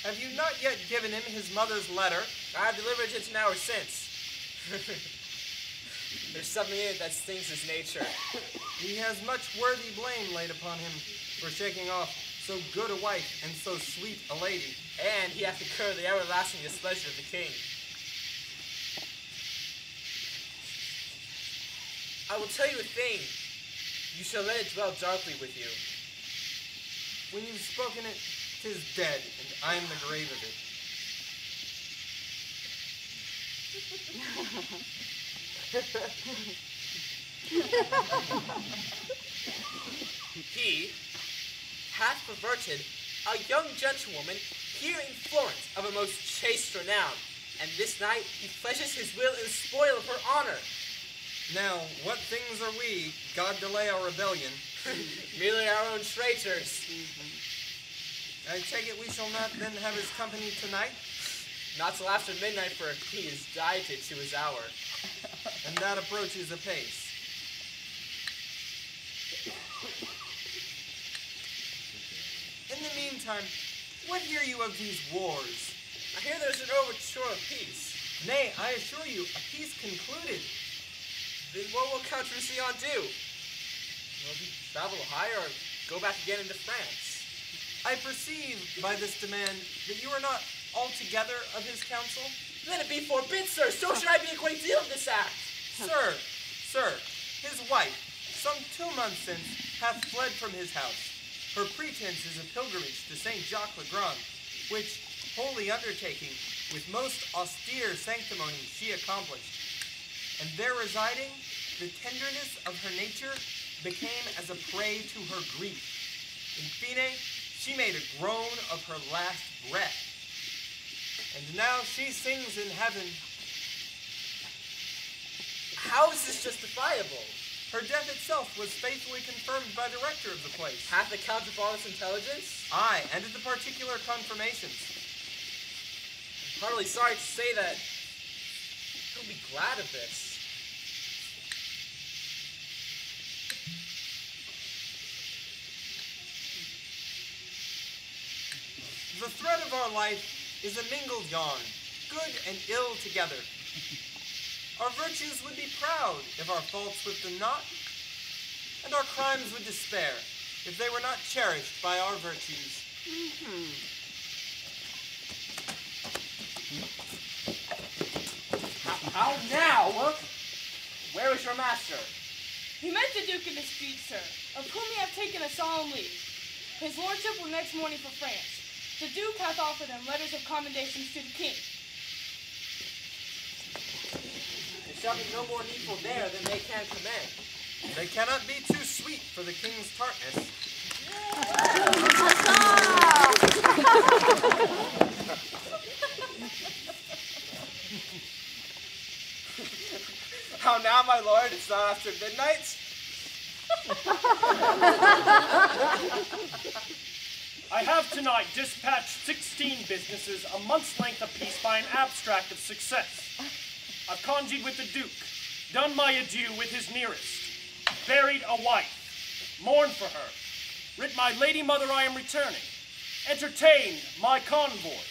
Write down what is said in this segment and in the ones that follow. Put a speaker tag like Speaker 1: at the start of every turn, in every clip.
Speaker 1: Have you not yet given him his mother's letter?
Speaker 2: I have delivered it an hour since. There's something in it that stings his nature.
Speaker 1: He has much worthy blame laid upon him for shaking off so good a wife and so sweet a lady.
Speaker 2: And he hath incurred the everlasting displeasure of the king. I will tell you a thing. You shall let it dwell darkly with you.
Speaker 1: When you've spoken it, 'tis dead, and I'm the grave of it.
Speaker 2: He hath perverted a young gentlewoman here in Florence of a most chaste renown, and this night he pledges his will in spoil of her honor.
Speaker 1: Now, what things are we? God delay our rebellion.
Speaker 2: Merely our own traitors.
Speaker 1: I take it we shall not then have his company tonight?
Speaker 2: Not till after midnight, for he is dieted to his hour.
Speaker 1: And that approaches apace. In the meantime, what hear you of these wars?
Speaker 2: I hear there's an overture of peace.
Speaker 1: Nay, I assure you, a peace concluded.
Speaker 2: Then what will Count Roussillon do? Will he travel higher or go back again into France?
Speaker 1: I perceive by this demand that you are not altogether of his counsel.
Speaker 2: Let it be forbid, sir. So should I be a great deal of this act.
Speaker 1: Sir, his wife, some 2 months since, hath fled from his house. Her pretense is a pilgrimage to St. Jacques le Grand, which, holy undertaking, with most austere sanctimony she accomplished. And there residing, the tenderness of her nature became as a prey to her grief. In fine, she made a groan of her last breath. And now she sings in heaven.
Speaker 2: How is this justifiable?
Speaker 1: Her death itself was faithfully confirmed by the rector of the place.
Speaker 2: Hath the Count of all this intelligence?
Speaker 1: Aye, and at the particular confirmations.
Speaker 2: I'm heartily sorry to say that he'll be glad of this.
Speaker 1: The thread of our life is a mingled yarn, good and ill together. Our virtues would be proud if our faults whipped them not, and our crimes would despair if they were not cherished by our virtues.
Speaker 2: How now? Where is your master?
Speaker 3: He met the Duke in dispute, sir, of whom he hath taken a solemn leave. His lordship will next morning for France. The Duke hath offered him letters of commendations to the king.
Speaker 2: There shall be no more needful there than they can commend.
Speaker 1: They cannot be too sweet for the king's tartness.
Speaker 2: How now, my lord? It's not after midnight?
Speaker 4: I have tonight dispatched 16 businesses a month's length apiece by an abstract of success. I've congeed with the Duke, done my adieu with his nearest, buried a wife, mourned for her, writ my lady mother I am returning, entertained my convoy,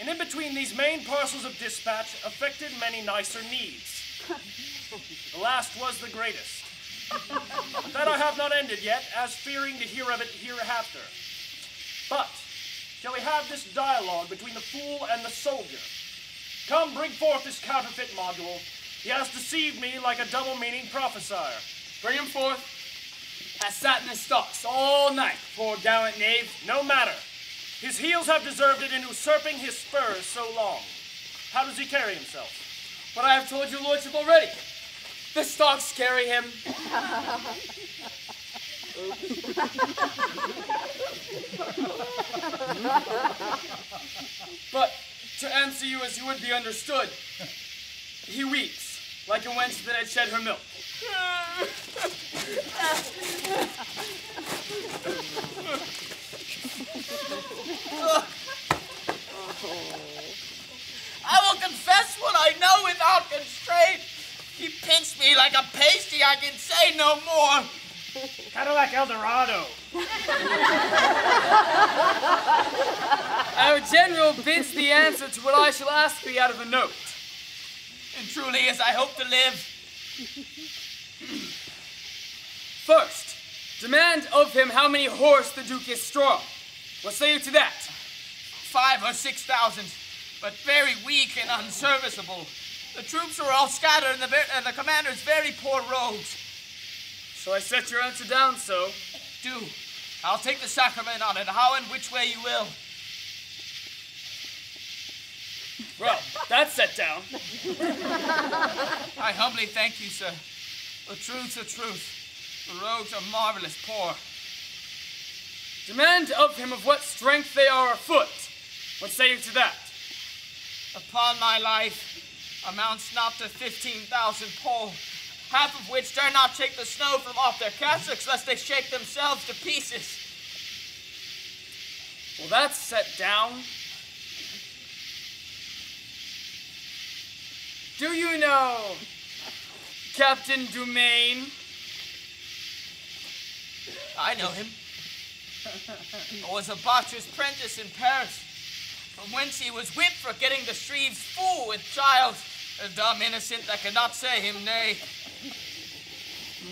Speaker 4: and in between these main parcels of dispatch effected many nicer needs. The last was the greatest. That I have not ended yet, as fearing to hear of it hereafter. But shall we have this dialogue between the fool and the soldier? Come, bring forth this counterfeit module. He has deceived me like a double-meaning prophesier.
Speaker 5: Bring him forth. Has sat in his stocks all night, poor gallant knave.
Speaker 4: No matter. His heels have deserved it in usurping his spurs so long. How does he carry himself?
Speaker 5: But I have told your lordship already. The stocks carry him. But to answer you as you would be understood, he weeps like a wench that had shed her milk.
Speaker 6: I will confess what I know without constraint. He pinched me like a pasty. I can say no more.
Speaker 4: Cadillac Eldorado.
Speaker 5: Our general bids the answer to what I shall ask thee out of the note.
Speaker 6: And truly, as I hope to live.
Speaker 5: First, demand of him how many horse the Duke is strong. What say you to that?
Speaker 6: 5,000 or 6,000, but very weak and unserviceable. The troops are all scattered, and the commander's very poor rogues.
Speaker 5: Shall I set your answer down so?
Speaker 6: Do. I'll take the sacrament on it, how and which way you will.
Speaker 5: Well, that's set down.
Speaker 6: I humbly thank you, sir. The truth's the truth. The rogues are marvelous poor.
Speaker 5: Demand of him of what strength they are afoot. What say you to that?
Speaker 6: Upon my life, amounts not to 15,000 pole, half of which dare not shake the snow from off their cassocks, lest they shake themselves to pieces.
Speaker 5: Well, that's set down. Do you know Captain Dumaine?
Speaker 6: I know him. I was a botcher's apprentice in Paris, from whence he was whipped for getting the streets full with child, a dumb innocent that could not say him nay.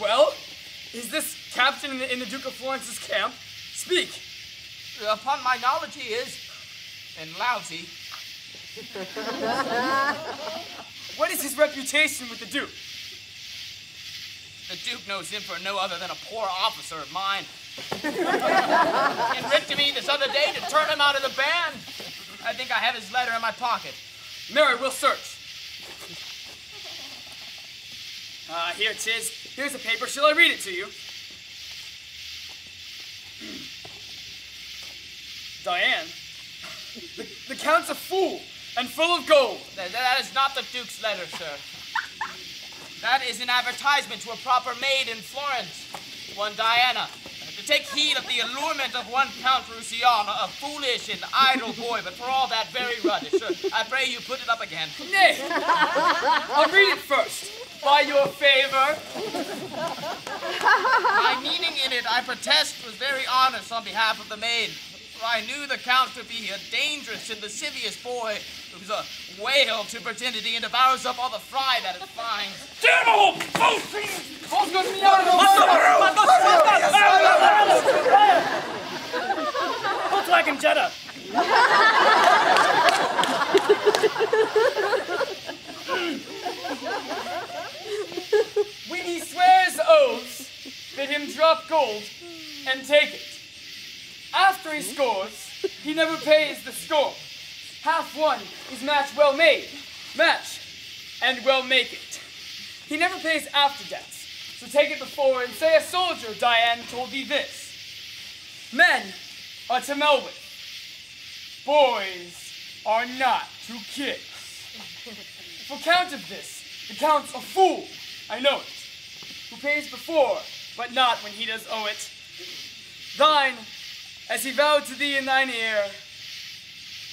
Speaker 5: Well, is this captain in the Duke of Florence's camp? Speak.
Speaker 6: Upon my knowledge he is, and lousy.
Speaker 5: What is his reputation with the Duke?
Speaker 6: The Duke knows him for no other than a poor officer of mine. And writ to me this other day to turn him out of the band. I think I have his letter in my pocket.
Speaker 5: Mary, we'll search. Here 'tis. Here's a paper. Shall I read it to you? Diane, the Count's a fool and full of gold.
Speaker 6: That is not the Duke's letter, sir. That is an advertisement to a proper maid in Florence, one Diana, to take heed of the allurement of one Count Roussillon, a foolish and idle boy, but for all that very ruddish. Sir, I pray you put it up again.
Speaker 5: Nay, I'll read it first, by your favor.
Speaker 6: My meaning in it, I protest, was very honest on behalf of the maid. For I knew the Count to be a dangerous and lascivious boy who's a whale to virginity and devours up all the fry that it finds.
Speaker 4: Devil! Volkswagen Jetta!
Speaker 5: When he swears oaths, bid him drop gold and take it. After he scores, he never pays the score. Half won is match well made. Match and well make it. He never pays after debts, so take it before and say a soldier, Diane, told thee this. Men are to mell with. Boys are not to kiss. For count of this, the Count's a fool, I know it, who pays before, but not when he does owe it. Thine, as he vowed to thee in thine ear,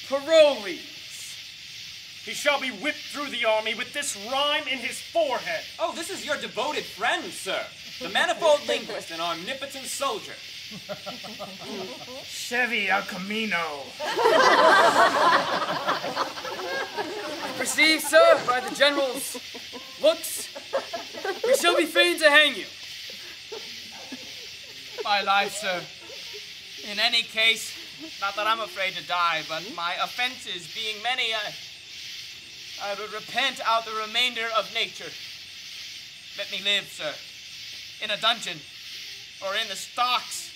Speaker 5: Paroles.
Speaker 4: He shall be whipped through the army with this rhyme in his forehead.
Speaker 7: Oh, this is your devoted friend, sir. The manifold linguist and omnipotent soldier.
Speaker 4: Chevy El Camino.
Speaker 5: I perceive, sir, by the general's looks, we shall be fain to hang you.
Speaker 6: My life, sir. In any case, not that I'm afraid to die, but my offenses being many, I would repent out the remainder of nature. Let me live, sir, in a dungeon, or in the stocks,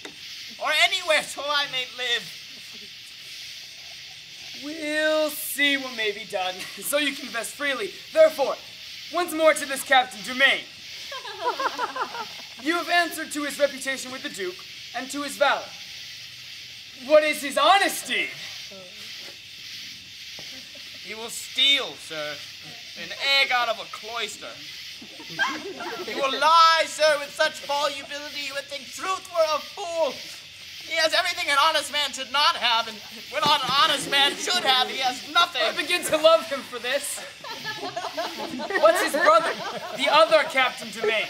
Speaker 6: or anywhere so I may live.
Speaker 5: We'll see what may be done, so you confess freely. Therefore, once more to this Captain Dumaine. You have answered to his reputation with the Duke, and to his valor. What is his honesty?
Speaker 6: He will steal, sir, an egg out of a cloister. He will lie, sir, with such volubility you would think truth were a fool. He has everything an honest man should not have, and what an honest man should have, he has nothing.
Speaker 5: I begin to love him for this. What's his brother, the other Captain Domain?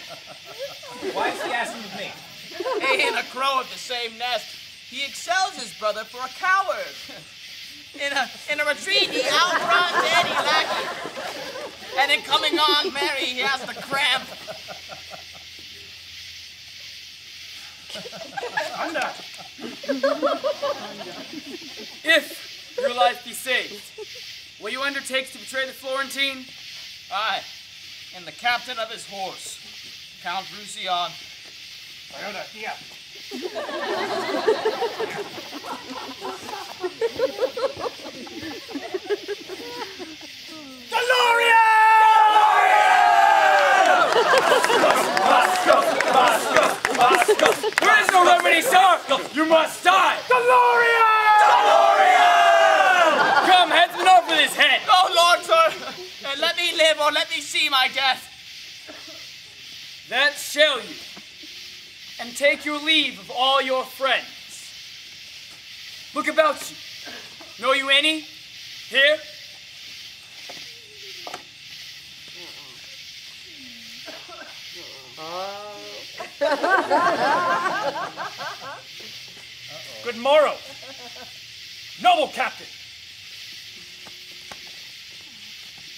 Speaker 7: Why is he asking of me?
Speaker 6: Ain't a crow of the same nest. He excels his brother for a coward. In a retreat, he outruns any lackey. And in coming on merry, he has the cramp.
Speaker 4: Anda!
Speaker 5: If your life be saved, will you undertake to betray the Florentine?
Speaker 6: Aye, and the captain of his horse, Count Roussillon.
Speaker 4: Toyota, here.
Speaker 5: There is no remedy, sir! You must die! Come, headsman off with his head!
Speaker 6: Oh, Lord, sir, let me live or let me see my death.
Speaker 5: That shall you. And take your leave of all your friends. Look about you. Know you any? Here?
Speaker 4: Good morrow, noble captain.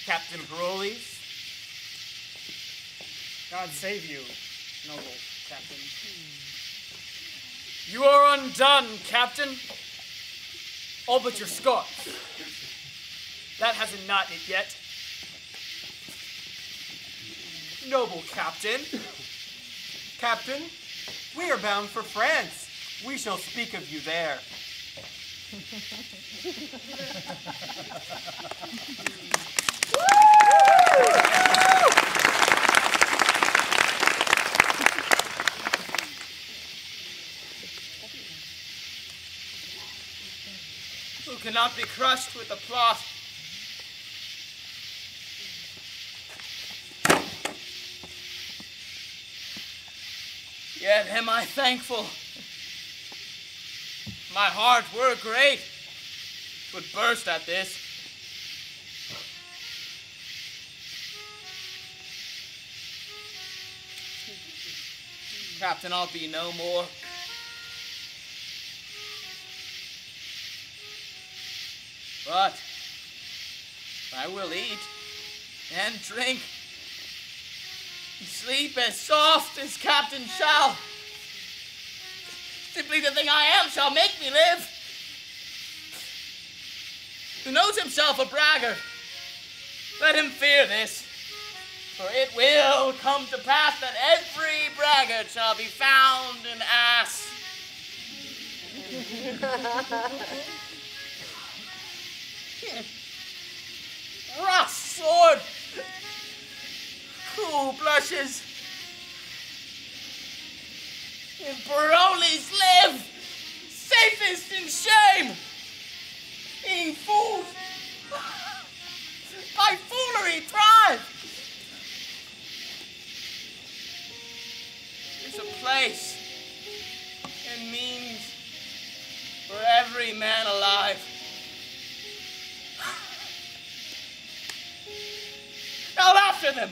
Speaker 1: Captain Brolis?
Speaker 5: God save you, noble captain. You are undone, Captain. All but your scarf. That hasn't knotted yet.
Speaker 1: Noble Captain. Captain, we are bound for France. We shall speak of you there.
Speaker 6: Who cannot be crushed with the plot. Yet am I thankful. My heart were great, would burst at this. Captain, I'll be no more. But I will eat and drink and sleep as soft as Captain shall. Simply the thing I am shall make me live. Who knows himself a braggart, let him fear this, for it will come to pass that every braggart shall be found an ass. Rough sword, cool blushes, and Brolis live, safest in shame, being fooled, by foolery thrive. There's a place and means for every man alive. Out after them!